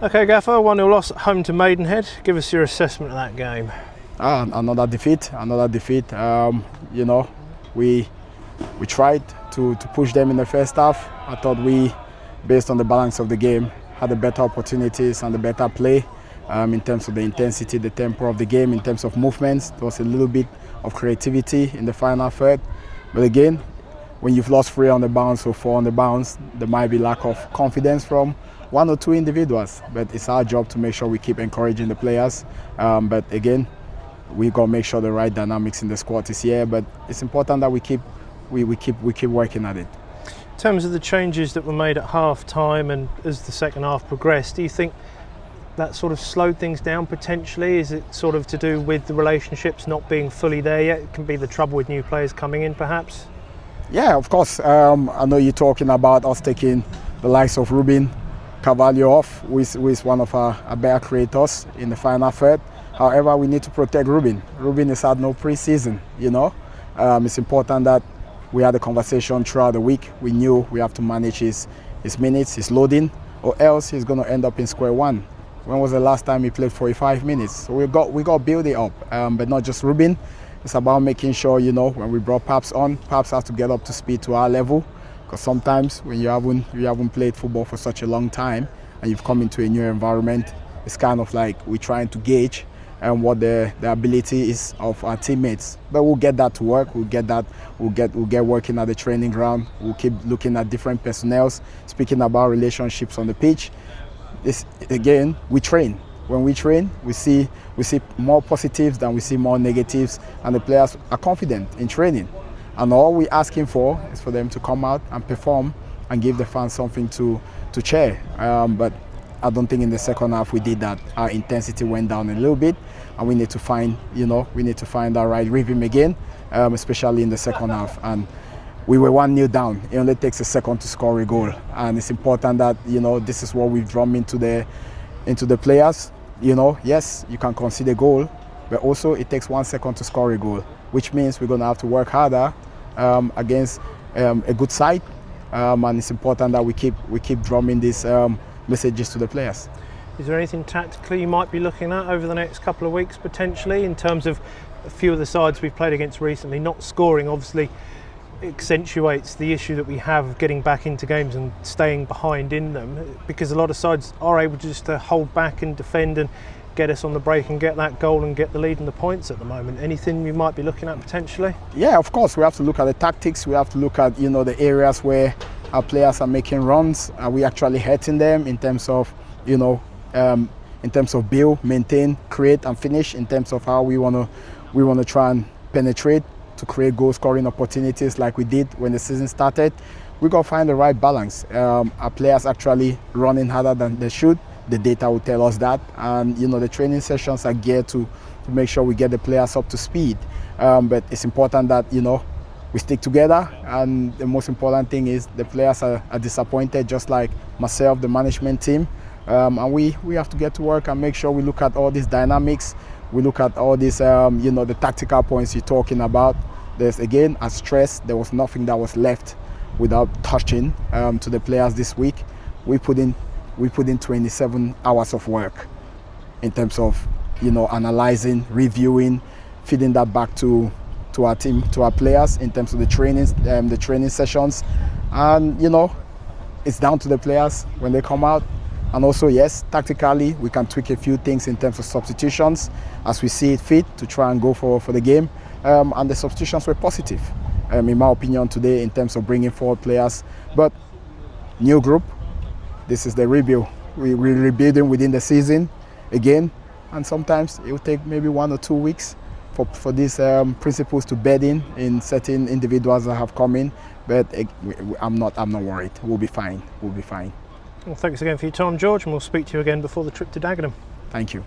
Okay, Gaffer, 1-0 loss at home to Maidenhead. Give us your assessment of that game. Another defeat. You know, we tried to push them in the first half. I thought we, based on the balance of the game, had the better opportunities and the better play in terms of the intensity, the tempo of the game, in terms of movements. There was a little bit of creativity in the final third. But again, when you've lost 3 on the bounce or 4 on the bounce, there might be lack of confidence from 1 or 2 individuals. But it's our job to make sure we keep encouraging the players. But again, we got to make sure the right dynamics in the squad is here. But it's important that we keep working at it. In terms of the changes that were made at half-time and as the second half progressed, do you think that sort of slowed things down potentially? Is it sort of to do with the relationships not being fully there yet? It can be the trouble with new players coming in, perhaps? Yeah, of course. I know you're talking about us taking the likes of Ruben Carvalho off, who is one of our better creators in the final third. However, we need to protect Ruben. Ruben has had no pre-season, you know. It's important that we had a conversation throughout the week. We knew we have to manage his minutes, his loading, or else he's going to end up in square one. When was the last time he played 45 minutes? So we got to build it up, but not just Ruben. It's about making sure, you know, when we brought Paps on, Paps has to get up to speed to our level. Because sometimes when you haven't played football for such a long time and you've come into a new environment, it's kind of like we're trying to gauge what the ability is of our teammates. But we'll get that to work. We'll get working at the training ground. We'll keep looking at different personnel, speaking about relationships on the pitch. Again, we train. When we train, we see more positives than we see more negatives, and the players are confident in training. And all we're asking for is for them to come out and perform and give the fans something to cheer. But I don't think in the second half we did that. Our intensity went down a little bit, and we need to find that right rhythm again, especially in the second half. And we were 1-0 down. It only takes a second to score a goal, and it's important that, you know, this is what we've drummed into the players. You know, yes, you can concede a goal, but also it takes 1 second to score a goal, which means we're going to have to work harder against a good side, and it's important that we keep drumming these messages to the players. Is there anything tactically you might be looking at over the next couple of weeks potentially, in terms of a few of the sides we've played against recently? Not scoring obviously accentuates the issue that we have of getting back into games and staying behind in them, because a lot of sides are able just to hold back and defend and get us on the break and get that goal and get the lead and the points at the moment. Anything you might be looking at potentially? Yeah, of course. We have to look at the tactics. We have to look at, you know, the areas where our players are making runs. Are we actually hurting them in terms of, you know, in terms of build, maintain, create and finish, in terms of how we want to try and penetrate to create goal scoring opportunities like we did when the season started. We got to find the right balance. Our players actually running harder than they should. The data will tell us that, and you know, the training sessions are geared to make sure we get the players up to speed. But it's important that, you know, we stick together, and the most important thing is the players are disappointed, just like myself, the management team, and we have to get to work and make sure we look at all these dynamics. We look at all these, you know, the tactical points you're talking about. There's, again, as stressed, there was nothing that was left without touching to the players this week. We put in 27 hours of work in terms of, you know, analyzing, reviewing, feeding that back to our team, to our players in terms of the training sessions. And, you know, it's down to the players when they come out. And also, yes, tactically, we can tweak a few things in terms of substitutions as we see it fit to try and go for the game. And the substitutions were positive, in my opinion, today in terms of bringing forward players. But new group, this is the rebuild. We're rebuilding within the season again, and sometimes it will take maybe 1 or 2 weeks for these principles to bed in certain individuals that have come in. But I'm not worried. We'll be fine. We'll be fine. Well, thanks again for your time, George, and we'll speak to you again before the trip to Dagenham. Thank you.